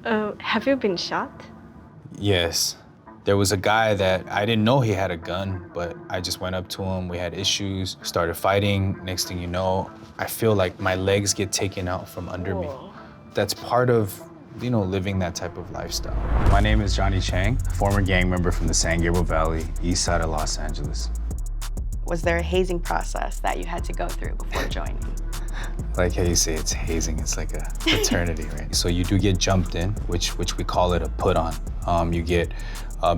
Have you been shot? Yes. There was a guy that I didn't know he had a gun, but I just went up to him. We had issues, started fighting. Next thing you know, I feel like my legs get taken out from under me. Whoa. That's part of, living that type of lifestyle. My name is Johnny Chang, former gang member from the San Gabriel Valley, east side of Los Angeles. Was there a hazing process that you had to go through before joining? Like how you say it's hazing, it's like a fraternity, right? So you do get jumped in, which we call it a put on. You get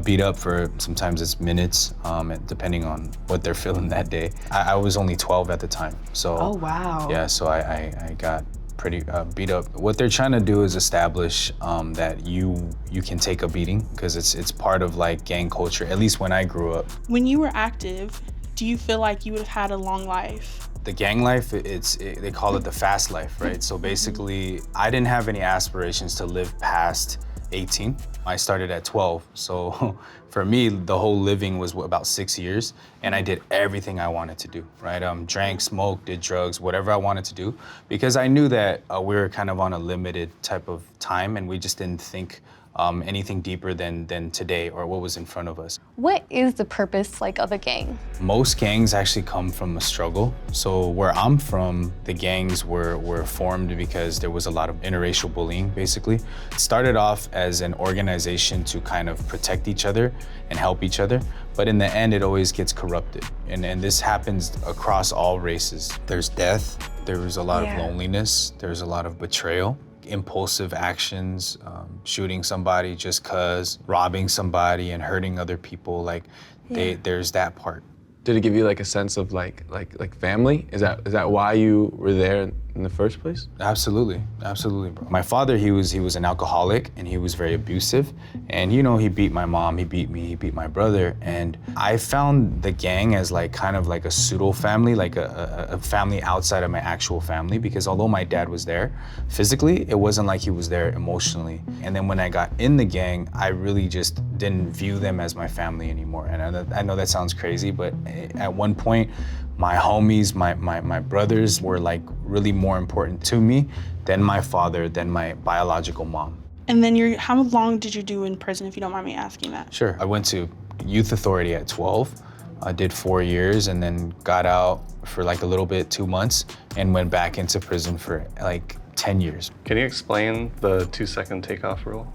beat up for sometimes it's minutes, depending on what they're feeling that day. I was only 12 at the time, so. Oh, wow. Yeah, so I got pretty beat up. What they're trying to do is establish that you can take a beating, because it's part of like gang culture, at least when I grew up. When you were active, do you feel like you would have had a long life? The gang life, they call it the fast life, right? So basically, I didn't have any aspirations to live past 18. I started at 12, so for me, the whole living was about 6 years, and I did everything I wanted to do, right? Drank, smoked, did drugs, whatever I wanted to do, because I knew that we were kind of on a limited type of time, and we just didn't think anything deeper than today or what was in front of us. What is the purpose of a gang? Most gangs actually come from a struggle. So where I'm from, the gangs were formed because there was a lot of interracial bullying, basically. It started off as an organization to kind of protect each other and help each other, but in the end, it always gets corrupted. And this happens across all races. There's death, there's a lot of loneliness, there's a lot of betrayal, impulsive actions, shooting somebody just cause, robbing somebody and hurting other people. There's that part. Did it give you a sense of like family? Is that why you were there in the first place? Absolutely, bro. My father, he was an alcoholic, and he was very abusive. And he beat my mom, he beat me, he beat my brother. And I found the gang as kind of a pseudo family, like a family outside of my actual family, because although my dad was there physically, it wasn't like he was there emotionally. And then when I got in the gang, I really just didn't view them as my family anymore. And I know that sounds crazy, but at one point, my homies, my brothers were really more important to me than my father, than my biological mom. And then how long did you do in prison, if you don't mind me asking that? Sure, I went to youth authority at 12. I did 4 years and then got out for a little bit, 2 months, and went back into prison for 10 years. Can you explain the 2-second takeoff rule?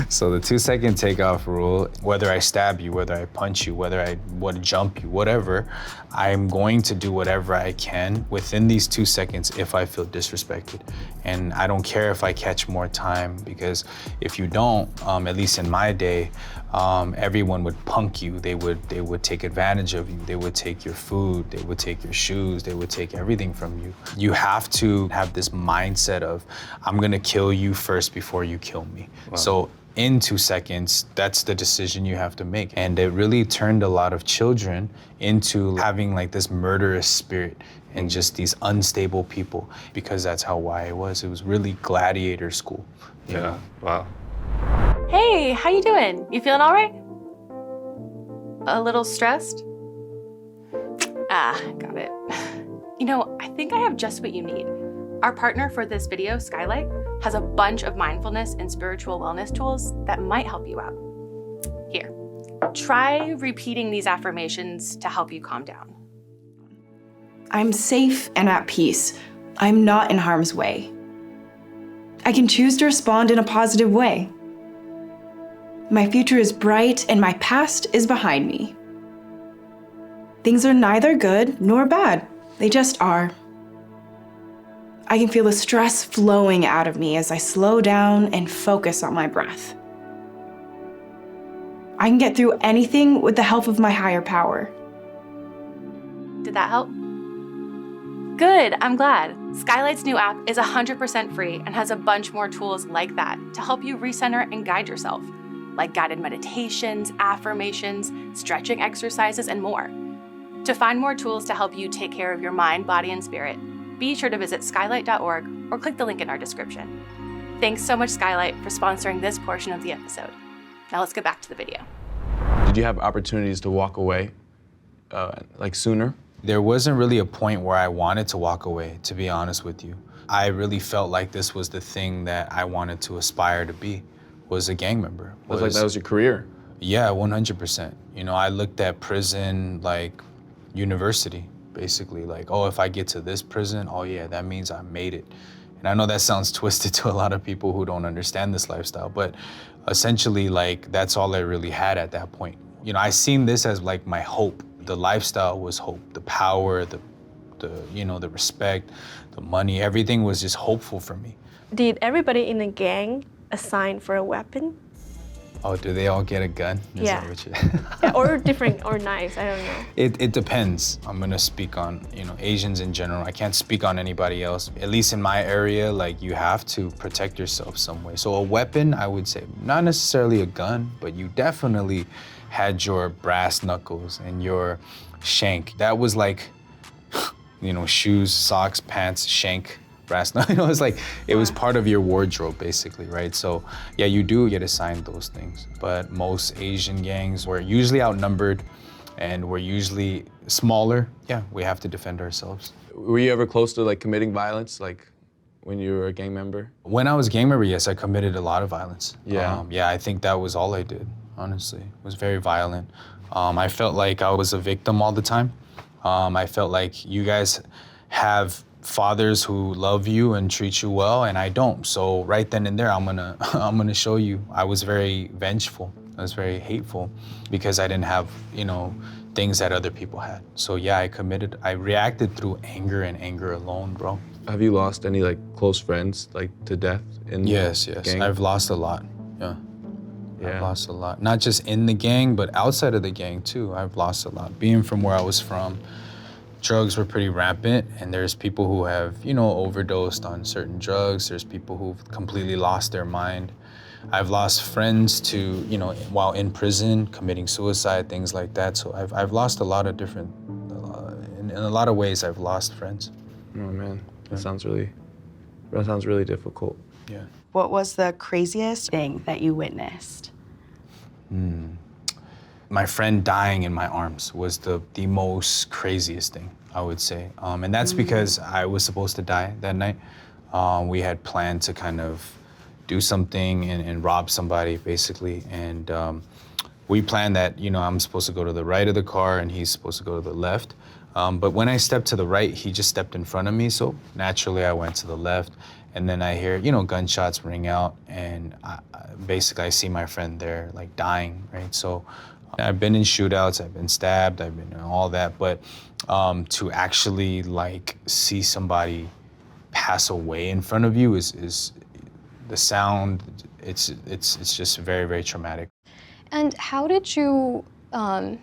So the 2-second takeoff rule, whether I stab you, whether I punch you, whether I want to jump you, whatever, I'm going to do whatever I can within these 2 seconds if I feel disrespected. And I don't care if I catch more time, because if you don't, at least in my day, everyone would punk you. They would take advantage of you. They would take your food. They would take your shoes. They would take everything from you. You have to have this mindset of, I'm gonna kill you first before you kill me. Wow. So in 2 seconds, that's the decision you have to make. And it really turned a lot of children into having this murderous spirit and just these unstable people, because that's how why it was. It was really gladiator school. Yeah, wow. Hey, how you doing? You feeling all right? A little stressed? Got it. I think I have just what you need. Our partner for this video, Skylight, has a bunch of mindfulness and spiritual wellness tools that might help you out. Here, try repeating these affirmations to help you calm down. I'm safe and at peace. I'm not in harm's way. I can choose to respond in a positive way. My future is bright and my past is behind me. Things are neither good nor bad. They just are. I can feel the stress flowing out of me as I slow down and focus on my breath. I can get through anything with the help of my higher power. Did that help? Good, I'm glad. Skylight's new app is 100% free and has a bunch more tools like that to help you recenter and guide yourself, like guided meditations, affirmations, stretching exercises, and more. To find more tools to help you take care of your mind, body, and spirit, be sure to visit skylight.org or click the link in our description. Thanks so much, Skylight, for sponsoring this portion of the episode. Now let's get back to the video. Did you have opportunities to walk away sooner? There wasn't really a point where I wanted to walk away, to be honest with you. I really felt like this was the thing that I wanted to aspire to be, was a gang member. It was like that was your career. Yeah, 100%. You know, I looked at prison like university, basically. Like, oh, if I get to this prison, oh yeah, that means I made it. And I know that sounds twisted to a lot of people who don't understand this lifestyle, but essentially, like, that's all I really had at that point. You know, I seen this as like my hope. The lifestyle was hope. The power, the you know, the respect, the money, everything was just hopeful for me. Did everybody in the gang assign for a weapon? Oh, do they all get a gun? Is Yeah. that what you- Yeah, or different, or knives, I don't know. It depends. I'm gonna speak on, you know, Asians in general. I can't speak on anybody else. At least in my area, like, you have to protect yourself some way. So a weapon, I would say, not necessarily a gun, but you definitely had your brass knuckles and your shank. That was like, you know, shoes, socks, pants, shank, brass knuckles. You know, it's like, it was part of your wardrobe, basically, right? So yeah, you do get assigned those things. But most Asian gangs were usually outnumbered and we're usually smaller. Yeah, we have to defend ourselves. Were you ever close to like committing violence, like when you were a gang member? When I was a gang member, yes, I committed a lot of violence. Yeah. Yeah, I think that was all I did, honestly. It was very violent. I felt like I was a victim all the time. I felt like you guys have fathers who love you and treat you well, and I don't. So right then and there, I'm gonna show you. I was very vengeful. I was very hateful because I didn't have, you know, things that other people had. So yeah, I reacted through anger and anger alone, bro. Have you lost any like close friends like to death in Yes, the yes. gang? I've lost a lot. Yeah. Yeah. I've lost a lot. Not just in the gang, but outside of the gang too. I've lost a lot. Being from where I was from, drugs were pretty rampant, and there's people who have, you know, overdosed on certain drugs. There's people who've completely lost their mind. I've lost friends to, you know, while in prison, committing suicide, things like that. So I've lost a lot of different, in a lot of ways, I've lost friends. Oh man, that sounds really difficult. Yeah. What was the craziest thing that you witnessed? My friend dying in my arms was the most craziest thing, I would say. And that's because I was supposed to die that night. We had planned to kind of do something and rob somebody, basically. And we planned that, you know, I'm supposed to go to the right of the car and he's supposed to go to the left. But when I stepped to the right, he just stepped in front of me. So naturally I went to the left. And then I hear, you know, gunshots ring out, and basically I see my friend there, like, dying, right? So I've been in shootouts, I've been stabbed, I've been all that, but to actually, like, see somebody pass away in front of you is the sound, it's just very, very traumatic. And how did you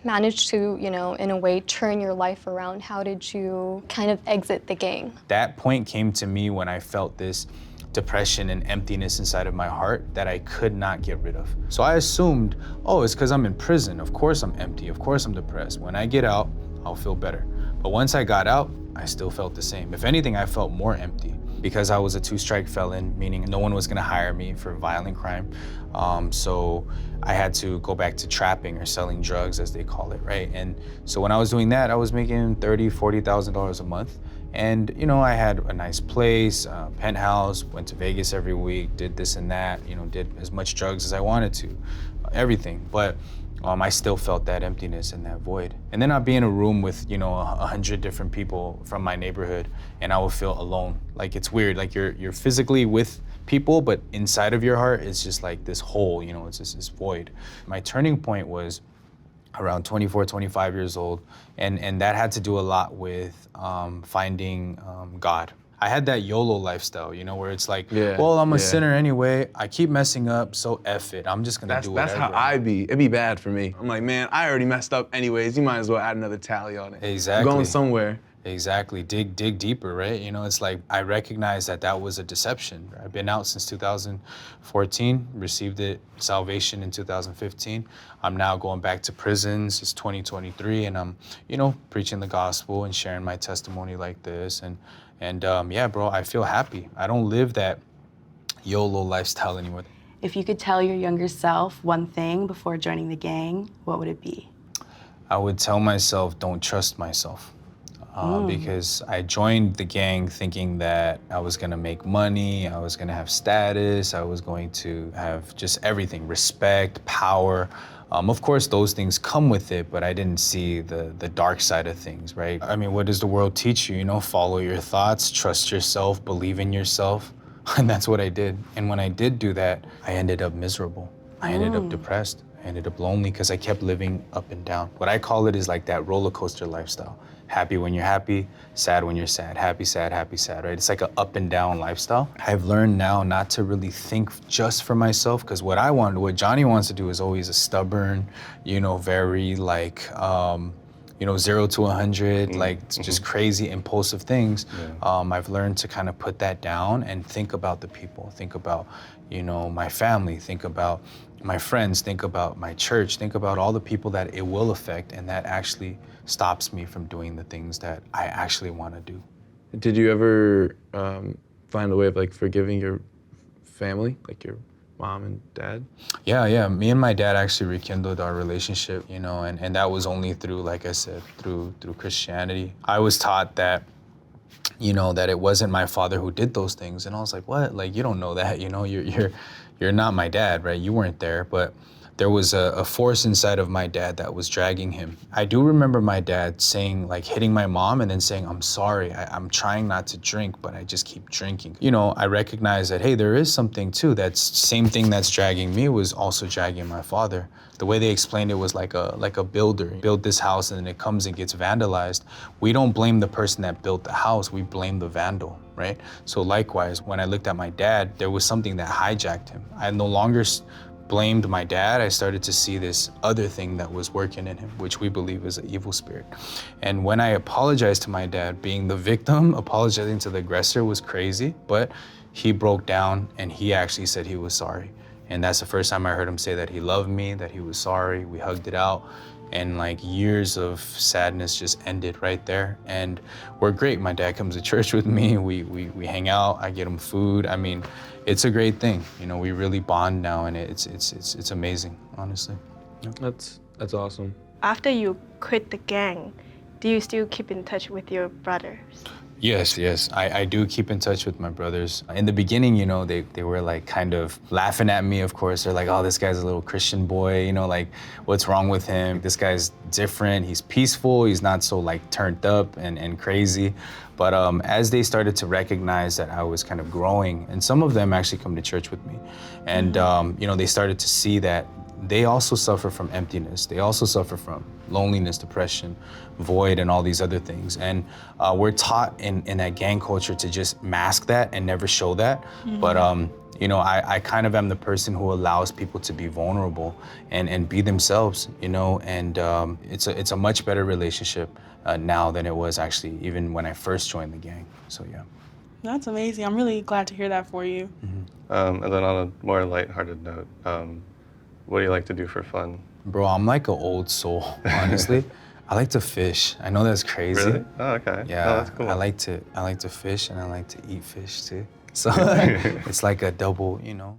manage to, you know, in a way, turn your life around? How did you kind of exit the gang? That point came to me when I felt this depression and emptiness inside of my heart that I could not get rid of. So I assumed, oh, it's because I'm in prison. Of course I'm empty. Of course I'm depressed. When I get out, I'll feel better. But once I got out, I still felt the same. If anything, I felt more empty because I was a two-strike felon, meaning no one was gonna hire me for violent crime. So I had to go back to trapping or selling drugs, as they call it, right? And so when I was doing that, I was making $30,000, $40,000 a month. And, you know, I had a nice place, penthouse, went to Vegas every week, did this and that, you know, did as much drugs as I wanted to, everything. But I still felt that emptiness and that void. And then I'd be in a room with, you know, 100 different people from my neighborhood, and I would feel alone. Like, it's weird, like you're physically with people, but inside of your heart, it's just like this hole, you know, it's just this void. My turning point was around 24, 25 years old, and that had to do a lot with finding God. I had that YOLO lifestyle, you know, where it's like, well, I'm a sinner anyway. I keep messing up, so F it. I'm just gonna do whatever. That's how I be. It'd be bad for me. I'm like, man, I already messed up anyways. You might as well add another tally on it. Exactly. I'm going somewhere. Exactly. Dig deeper, right? You know, it's like I recognize that was a deception. I've been out since 2014, received salvation in 2015. I'm now going back to prisons. It's 2023, and I'm, you know, preaching the gospel and sharing my testimony like this. And yeah, bro, I feel happy. I don't live that YOLO lifestyle anymore. If you could tell your younger self one thing before joining the gang, what would it be? I would tell myself, don't trust myself. because I joined the gang thinking that I was gonna make money, I was gonna have status, I was going to have just everything, respect, power. Of course, those things come with it, but I didn't see the dark side of things, right? I mean, what does the world teach you? You know, follow your thoughts, trust yourself, believe in yourself. And that's what I did. And when I did do that, I ended up miserable. I ended up depressed. I ended up lonely because I kept living up and down. What I call it is like that roller coaster lifestyle. Happy when you're happy, sad when you're sad, happy, sad, right? It's like an up and down lifestyle. I've learned now not to really think just for myself, because what Johnny wants to do is always a stubborn, you know, very like, you know, 0 to 100, like just crazy impulsive things. I've learned to kind of put that down and think about the people, think about, you know, my family, think about my friends, think about my church, think about all the people that it will affect, and that actually stops me from doing the things that I actually want to do. Did you ever find a way of like forgiving your family, like your mom and dad? Yeah. Me and my dad actually rekindled our relationship, you know, and that was only through, like I said, through Christianity. I was taught that, you know, that it wasn't my father who did those things, and I was like, what? Like, you don't know that, you know, you're not my dad, right? You weren't there, but there was a force inside of my dad that was dragging him. I do remember my dad saying, like, hitting my mom and then saying, I'm sorry, I'm trying not to drink, but I just keep drinking. You know, I recognize that, hey, there is something too. That same thing that's dragging me was also dragging my father. The way they explained it was like a builder. Build this house and then it comes and gets vandalized. We don't blame the person that built the house, we blame the vandal, right? So likewise, when I looked at my dad, there was something that hijacked him. I no longer blamed my dad. I started to see this other thing that was working in him, which we believe is an evil spirit. And when I apologized to my dad, being the victim, apologizing to the aggressor was crazy, but he broke down and he actually said he was sorry. And that's the first time I heard him say that he loved me, that he was sorry. We hugged it out, and like years of sadness just ended right there. And we're great. My dad comes to church with me. We hang out. I get him food. I mean, it's a great thing. You know, we really bond now, and it's amazing, honestly. Yeah. That's awesome. After you quit the gang, do you still keep in touch with your brothers? Yes. I do keep in touch with my brothers. In the beginning, you know, they were like kind of laughing at me, of course. They're like, oh, this guy's a little Christian boy, you know, like, what's wrong with him? This guy's different, he's peaceful, he's not so like turned up and crazy. But as they started to recognize that I was kind of growing, and some of them actually come to church with me, and you know, they started to see that they also suffer from emptiness. They also suffer from loneliness, depression, void, and all these other things. And we're taught in that gang culture to just mask that and never show that. But you know, I kind of am the person who allows people to be vulnerable and be themselves, you know, and it's a much better relationship now than it was actually even when I first joined the gang. So yeah. That's amazing. I'm really glad to hear that for you. And then on a more lighthearted note, what do you like to do for fun? Bro, I'm like an old soul, honestly. I like to fish. I know that's crazy. Really? Oh, okay. Yeah, Oh, that's cool. I like to fish, and I like to eat fish too. So it's like a double, you know.